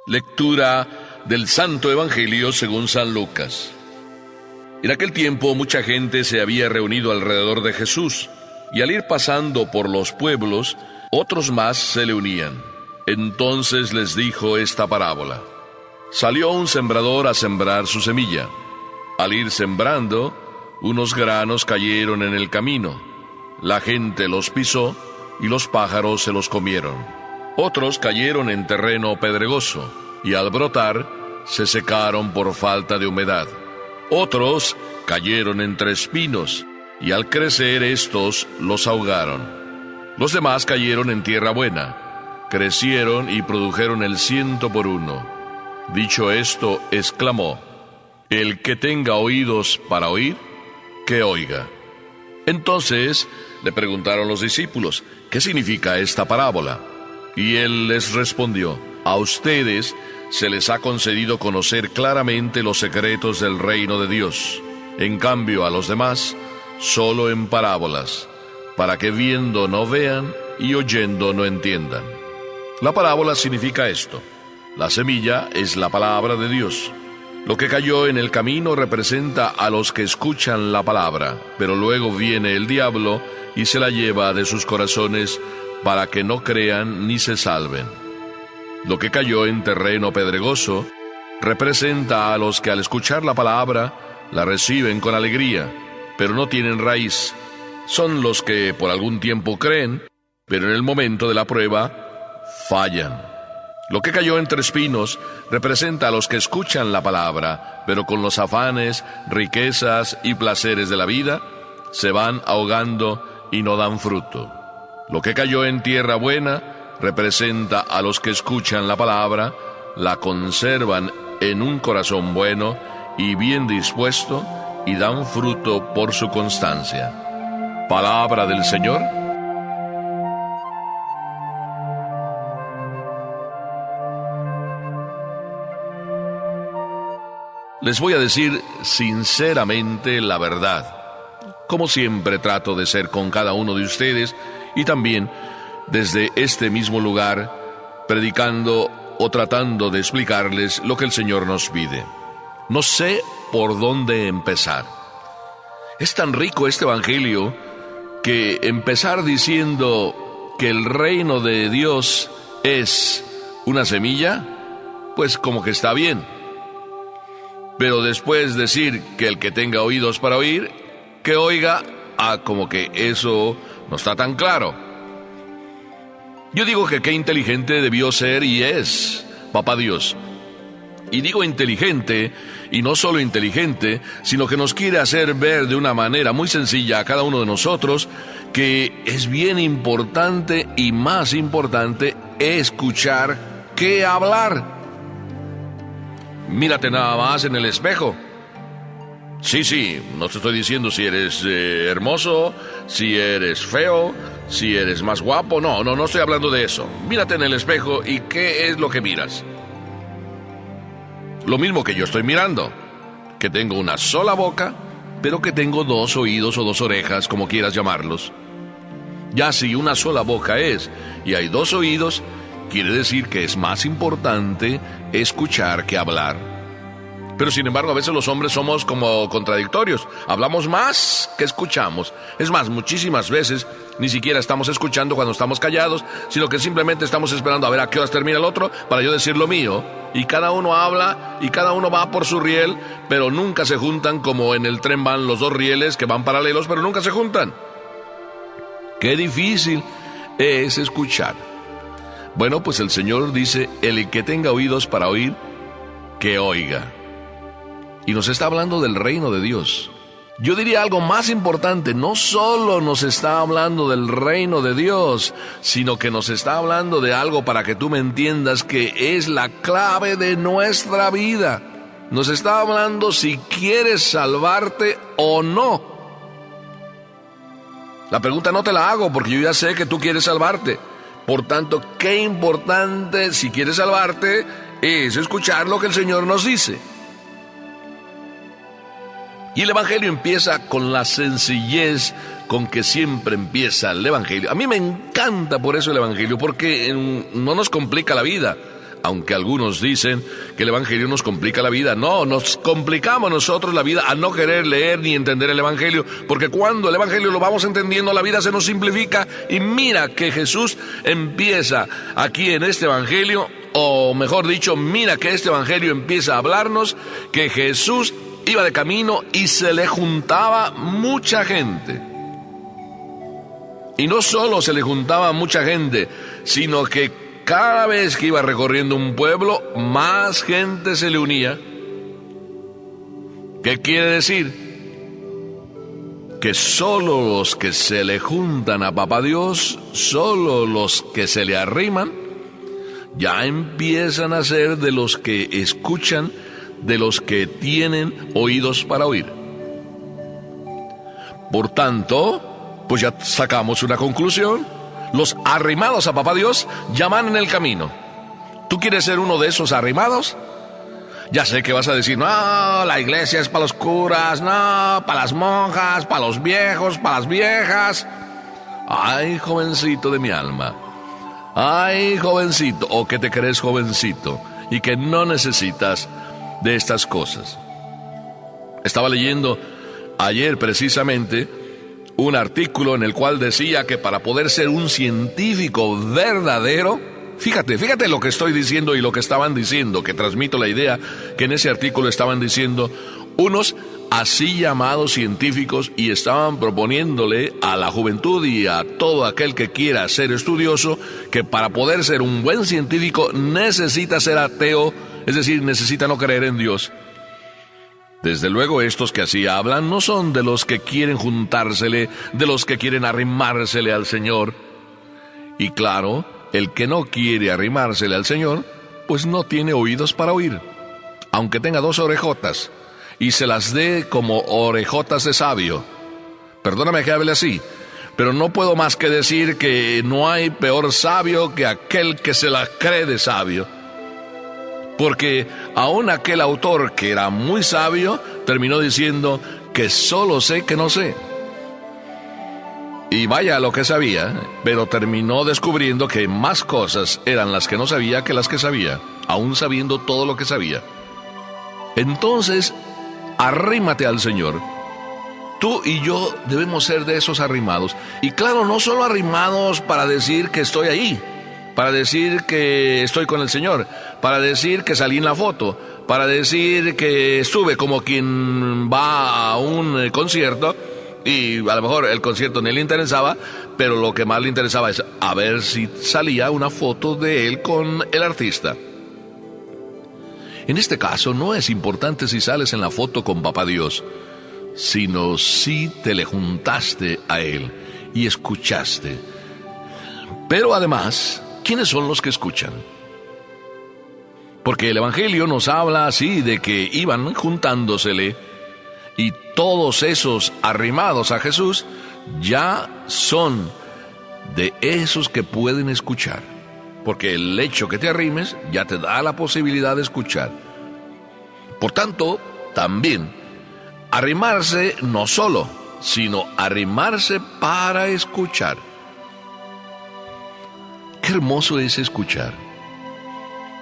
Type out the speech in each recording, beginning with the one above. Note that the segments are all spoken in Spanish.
Lectura del Santo Evangelio según San Lucas. En aquel tiempo mucha gente se había reunido alrededor de Jesús, y al ir pasando por los pueblos, otros más se le unían. Entonces les dijo esta parábola. Salió un sembrador a sembrar su semilla. Al ir sembrando, unos granos cayeron en el camino. La gente los pisó, y los pájaros se los comieron. Otros cayeron en terreno pedregoso, y al brotar, se secaron por falta de humedad. Otros cayeron entre espinos, y al crecer estos los ahogaron. Los demás cayeron en tierra buena, crecieron y produjeron el 100 por 1. Dicho esto, exclamó: El que tenga oídos para oír, que oiga. Entonces le preguntaron los discípulos: ¿Qué significa esta parábola? Y él les respondió: A ustedes se les ha concedido conocer claramente los secretos del reino de Dios. En cambio, a los demás, solo en parábolas, para que viendo no vean y oyendo no entiendan. La parábola significa esto: la semilla es la palabra de Dios. Lo que cayó en el camino representa a los que escuchan la palabra, pero luego viene el diablo y se la lleva de sus corazones para que no crean ni se salven. Lo que cayó en terreno pedregoso representa a los que al escuchar la palabra la reciben con alegría, pero no tienen raíz. Son los que por algún tiempo creen, pero en el momento de la prueba fallan. Lo que cayó entre espinos representa a los que escuchan la palabra, pero con los afanes, riquezas y placeres de la vida, se van ahogando y no dan fruto. Lo que cayó en tierra buena representa a los que escuchan la palabra, la conservan en un corazón bueno y bien dispuesto, y dan fruto por su constancia. Palabra del Señor. Les voy a decir sinceramente la verdad. Como siempre trato de ser con cada uno de ustedes, y también desde este mismo lugar, predicando o tratando de explicarles lo que el Señor nos pide. No sé por dónde empezar. Es tan rico este Evangelio que empezar diciendo que el reino de Dios es una semilla, pues como que está bien. Pero después decir que el que tenga oídos para oír, que oiga, como que eso no está tan claro. Yo digo que qué inteligente debió ser y es Papá Dios. Y digo inteligente, y no solo inteligente, sino que nos quiere hacer ver de una manera muy sencilla a cada uno de nosotros que es bien importante y más importante escuchar que hablar. Mírate nada más en el espejo. Sí, no te estoy diciendo si eres hermoso, si eres feo, si eres más guapo. No estoy hablando de eso. Mírate en el espejo y ¿qué es lo que miras? Lo mismo que yo estoy mirando, que tengo una sola boca, pero que tengo 2 oídos o 2 orejas, como quieras llamarlos. Ya si una sola boca es y hay 2 oídos, quiere decir que es más importante escuchar que hablar. Pero sin embargo, a veces los hombres somos como contradictorios. Hablamos más que escuchamos. Es más, muchísimas veces ni siquiera estamos escuchando cuando estamos callados, sino que simplemente estamos esperando a ver a qué horas termina el otro para yo decir lo mío. Y cada uno habla y cada uno va por su riel, pero nunca se juntan como en el tren van los 2 rieles que van paralelos, pero nunca se juntan. Qué difícil es escuchar. Bueno, pues el Señor dice: el que tenga oídos para oír, que oiga. Y nos está hablando del reino de Dios. Yo diría algo más importante: no solo nos está hablando del reino de Dios, sino que nos está hablando de algo para que tú me entiendas que es la clave de nuestra vida. Nos está hablando si quieres salvarte o no. La pregunta no te la hago porque yo ya sé que tú quieres salvarte. Por tanto, qué importante, si quieres salvarte, es escuchar lo que el Señor nos dice. Y el Evangelio empieza con la sencillez con que siempre empieza el Evangelio. A mí me encanta por eso el Evangelio, porque no nos complica la vida. aunque algunos dicen que el Evangelio nos complica la vida. No, nos complicamos nosotros la vida al no querer leer ni entender el Evangelio, porque cuando el Evangelio lo vamos entendiendo, la vida se nos simplifica. Y mira que Jesús empieza aquí en este Evangelio, o mejor dicho, mira que este Evangelio empieza a hablarnos que Jesús iba de camino y se le juntaba mucha gente. Y no solo se le juntaba mucha gente, sino que cada vez que iba recorriendo un pueblo, más gente se le unía. ¿Qué quiere decir? Que solo los que se le juntan a Papá Dios, solo los que se le arriman, ya empiezan a ser de los que escuchan, de los que tienen oídos para oír. Por tanto, pues ya sacamos una conclusión. Los arrimados a Papá Dios llaman en el camino. ¿Tú quieres ser uno de esos arrimados? Ya sé que vas a decir, no, la iglesia es para los curas, no, para las monjas, para los viejos, para las viejas. Ay, jovencito de mi alma. Ay, jovencito, o que te crees jovencito y que no necesitas de estas cosas. Estaba leyendo ayer precisamente un artículo en el cual decía que para poder ser un científico verdadero, fíjate lo que estoy diciendo y lo que estaban diciendo, que transmito la idea que en ese artículo estaban diciendo unos así llamados científicos, y estaban proponiéndole a la juventud y a todo aquel que quiera ser estudioso que para poder ser un buen científico necesita ser ateo, es decir, necesita no creer en Dios. Desde luego estos que así hablan no son de los que quieren juntársele, de los que quieren arrimársele al Señor. Y claro, el que no quiere arrimársele al Señor, pues no tiene oídos para oír, aunque tenga 2 orejotas, y se las dé como orejotas de sabio. Perdóname que hable así, pero no puedo más que decir que no hay peor sabio que aquel que se la cree de sabio. Porque aún aquel autor que era muy sabio terminó diciendo que solo sé que no sé. Y vaya lo que sabía, pero terminó descubriendo que más cosas eran las que no sabía que las que sabía, aún sabiendo todo lo que sabía. Entonces, arrímate al Señor. Tú y yo debemos ser de esos arrimados. Y claro, no solo arrimados para decir que estoy ahí, para decir que estoy con el Señor, para decir que salí en la foto, para decir que estuve como quien va a un concierto y a lo mejor el concierto ni le interesaba, pero lo que más le interesaba es a ver si salía una foto de él con el artista. En este caso no es importante si sales en la foto con Papá Dios, sino si te le juntaste a Él y escuchaste. Pero además, ¿quiénes son los que escuchan? Porque el Evangelio nos habla así de que iban juntándosele, y todos esos arrimados a Jesús ya son de esos que pueden escuchar. Porque el hecho que te arrimes ya te da la posibilidad de escuchar. Por tanto, también, arrimarse no solo, sino arrimarse para escuchar. Qué hermoso es escuchar.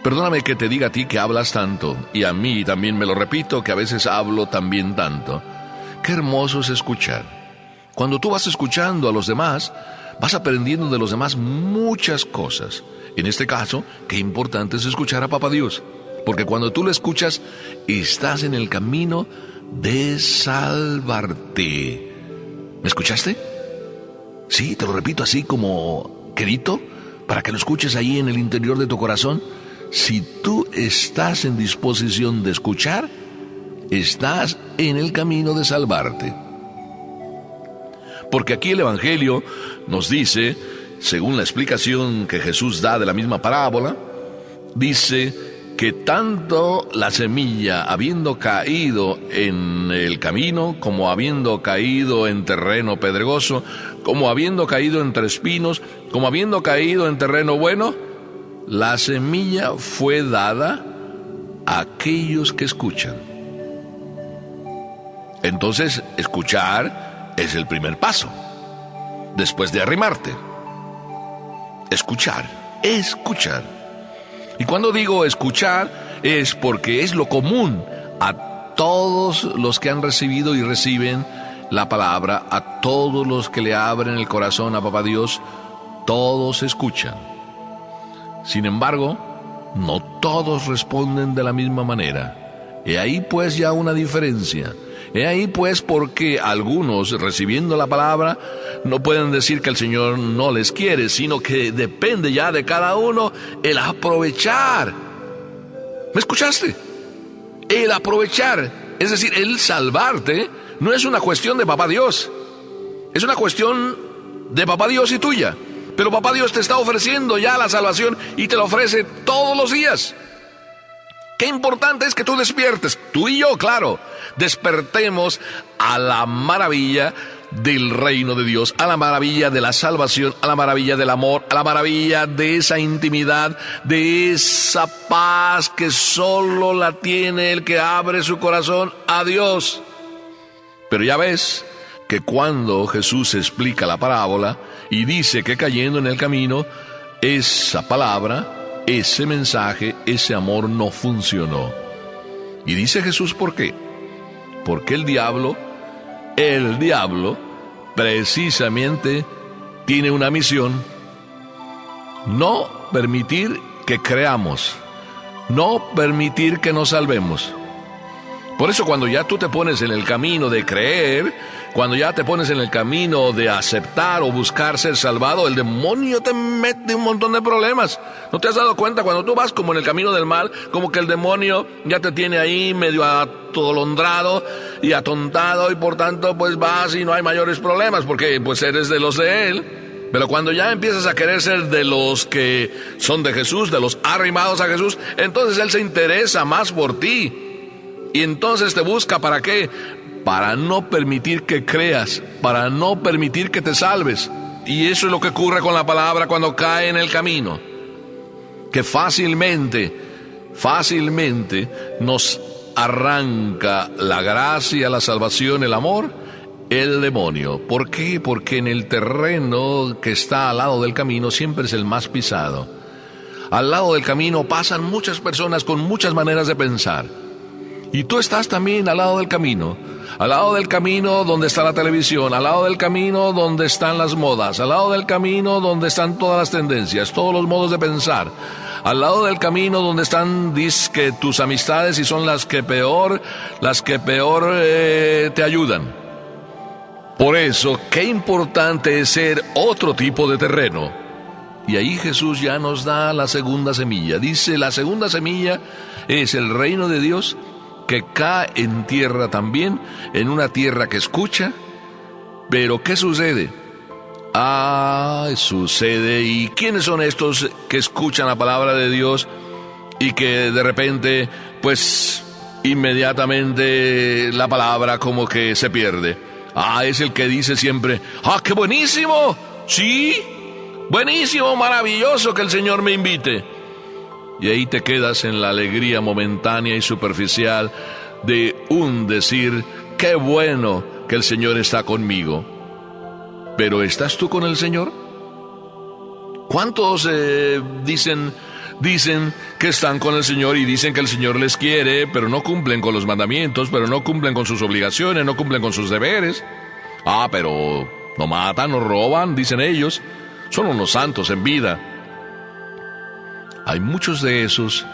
Perdóname que te diga a ti que hablas tanto, y a mí también me lo repito, que a veces hablo también tanto. Qué hermoso es escuchar. Cuando tú vas escuchando a los demás, vas aprendiendo de los demás muchas cosas. En este caso, qué importante es escuchar a Papá Dios, porque cuando tú lo escuchas, estás en el camino de salvarte. ¿Me escuchaste? Sí, te lo repito así como quedito, para que lo escuches ahí en el interior de tu corazón. Si tú estás en disposición de escuchar, estás en el camino de salvarte. Porque aquí el Evangelio nos dice, según la explicación que Jesús da de la misma parábola, dice que tanto la semilla habiendo caído en el camino, como habiendo caído en terreno pedregoso, como habiendo caído entre espinos, como habiendo caído en terreno bueno, la semilla fue dada a aquellos que escuchan. Entonces, escuchar es el primer paso, después de arrimarte. Escuchar. Y cuando digo escuchar, es porque es lo común a todos los que han recibido y reciben la palabra, a todos los que le abren el corazón a Papá Dios, todos escuchan. Sin embargo, no todos responden de la misma manera. He ahí pues ya una diferencia. He ahí pues porque algunos, recibiendo la palabra, no pueden decir que el Señor no les quiere, sino que depende ya de cada uno el aprovechar. ¿Me escuchaste? El aprovechar, es decir, el salvarte, no es una cuestión de Papá Dios. Es una cuestión de Papá Dios y tuya. Pero Papá Dios te está ofreciendo ya la salvación y te la ofrece todos los días. Qué importante es que tú despiertes, tú y yo, claro, despertemos a la maravilla del reino de Dios, a la maravilla de la salvación, a la maravilla del amor, a la maravilla de esa intimidad, de esa paz que solo la tiene el que abre su corazón a Dios. Pero ya ves que cuando Jesús explica la parábola y dice que cayendo en el camino, esa palabra, ese mensaje, ese amor no funcionó. Y dice Jesús, ¿por qué? Porque el diablo, precisamente tiene una misión: no permitir que creamos, no permitir que nos salvemos. Por eso cuando ya tú te pones en el camino de creer, cuando ya te pones en el camino de aceptar o buscar ser salvado, el demonio te mete un montón de problemas. ¿No te has dado cuenta? Cuando tú vas como en el camino del mal, como que el demonio ya te tiene ahí medio atolondrado y atontado, y por tanto pues vas y no hay mayores problemas porque pues eres de los de él. Pero cuando ya empiezas a querer ser de los que son de Jesús, de los arrimados a Jesús, entonces él se interesa más por ti. Y entonces te busca, ¿para qué? Para no permitir que creas, para no permitir que te salves. Y eso es lo que ocurre con la palabra cuando cae en el camino. Que fácilmente nos arranca la gracia, la salvación, el amor, el demonio. ¿Por qué? Porque en el terreno que está al lado del camino siempre es el más pisado. Al lado del camino pasan muchas personas con muchas maneras de pensar. Y tú estás también al lado del camino donde está la televisión, al lado del camino donde están las modas, al lado del camino donde están todas las tendencias, todos los modos de pensar, al lado del camino donde están, dizque, tus amistades y son las que peor te ayudan. Por eso, qué importante es ser otro tipo de terreno. Y ahí Jesús ya nos da la segunda semilla. Dice, la segunda semilla es el reino de Dios, que cae en tierra también, en una tierra que escucha. Pero ¿qué sucede? Sucede. ¿Y quiénes son estos que escuchan la palabra de Dios y que de repente, pues, inmediatamente la palabra como que se pierde? Es el que dice siempre, ¡qué buenísimo! Sí, buenísimo, maravilloso que el Señor me invite. Y ahí te quedas en la alegría momentánea y superficial de un decir, qué bueno que el Señor está conmigo. ¿Pero estás tú con el Señor? ¿Cuántos dicen que están con el Señor y dicen que el Señor les quiere, pero no cumplen con los mandamientos, pero no cumplen con sus obligaciones, no cumplen con sus deberes? Pero no matan, no roban, dicen ellos. Son unos santos en vida. Hay muchos de esos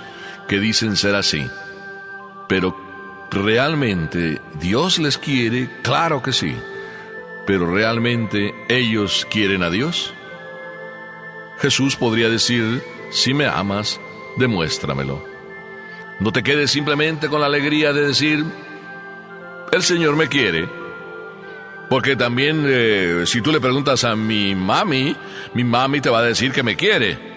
que dicen ser así, pero realmente Dios les quiere, claro que sí, pero realmente ellos quieren a Dios. Jesús podría decir, si me amas, demuéstramelo. No te quedes simplemente con la alegría de decir, el Señor me quiere. Porque también si tú le preguntas a mi mami te va a decir que me quiere.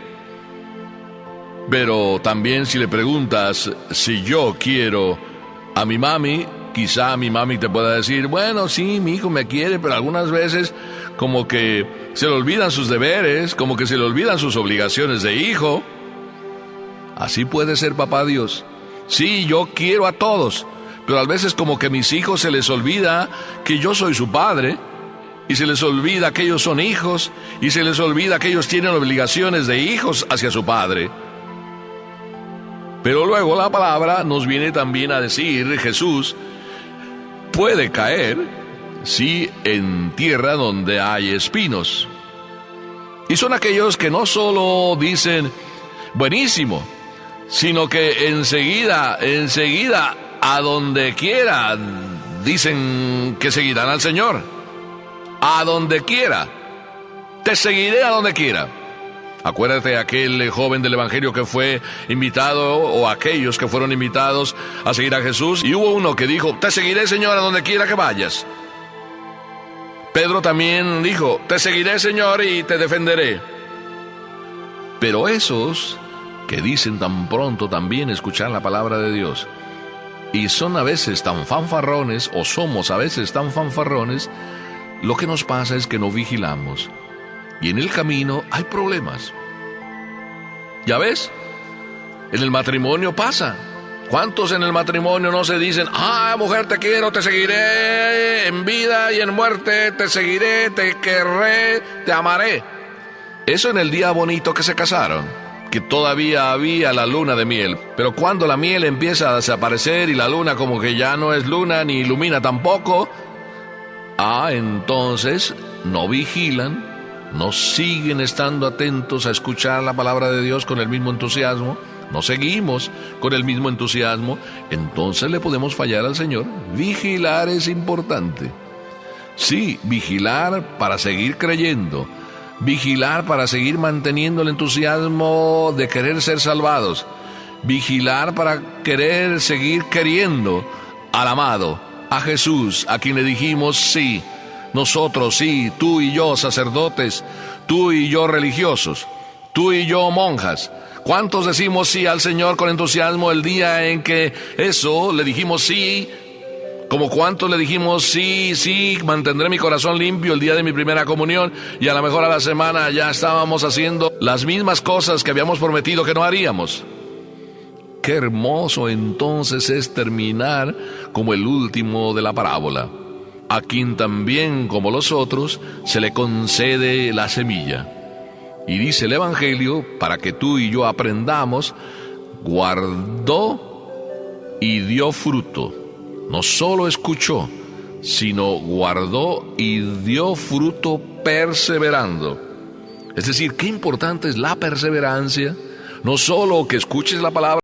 Pero también si le preguntas si yo quiero a mi mami, quizá mi mami te pueda decir, bueno, sí, mi hijo me quiere, pero algunas veces como que se le olvidan sus deberes, como que se le olvidan sus obligaciones de hijo. Así puede ser Papá Dios. Sí, yo quiero a todos, pero a veces como que a mis hijos se les olvida que yo soy su padre, y se les olvida que ellos son hijos, y se les olvida que ellos tienen obligaciones de hijos hacia su padre. Pero luego la palabra nos viene también a decir, Jesús puede caer, sí, en tierra donde hay espinos. Y son aquellos que no solo dicen, buenísimo, sino que enseguida, a donde quiera, dicen que seguirán al Señor. A donde quiera. Te seguiré a donde quiera. Acuérdate de aquel joven del Evangelio que fue invitado, o aquellos que fueron invitados a seguir a Jesús, y hubo uno que dijo, te seguiré, Señor, a donde quiera que vayas. Pedro también dijo, te seguiré, Señor, y te defenderé. Pero esos que dicen tan pronto también escuchar la palabra de Dios, y son a veces tan fanfarrones, o somos a veces tan fanfarrones, lo que nos pasa es que no vigilamos. Y en el camino hay problemas. ¿Ya ves? En el matrimonio pasa. ¿Cuántos en el matrimonio no se dicen, mujer, te quiero, te seguiré en vida y en muerte, te seguiré, te querré, te amaré? Eso en el día bonito que se casaron, que todavía había la luna de miel. Pero cuando la miel empieza a desaparecer y la luna como que ya no es luna ni ilumina tampoco, entonces no vigilan, no siguen estando atentos a escuchar la palabra de Dios con el mismo entusiasmo, no seguimos con el mismo entusiasmo, entonces le podemos fallar al Señor. Vigilar es importante. Sí, vigilar para seguir creyendo, vigilar para seguir manteniendo el entusiasmo de querer ser salvados, vigilar para querer seguir queriendo al amado, a Jesús, a quien le dijimos sí. Nosotros sí, tú y yo sacerdotes, tú y yo religiosos, tú y yo monjas. ¿Cuántos decimos sí al Señor con entusiasmo el día en que le dijimos sí? Como cuántos le dijimos sí, mantendré mi corazón limpio el día de mi primera comunión, y a lo mejor a la semana ya estábamos haciendo las mismas cosas que habíamos prometido que no haríamos. Qué hermoso entonces es terminar como el último de la parábola, a quien también, como los otros, se le concede la semilla. Y dice el Evangelio, para que tú y yo aprendamos, guardó y dio fruto. No solo escuchó, sino guardó y dio fruto perseverando. Es decir, qué importante es la perseverancia. No solo que escuches la palabra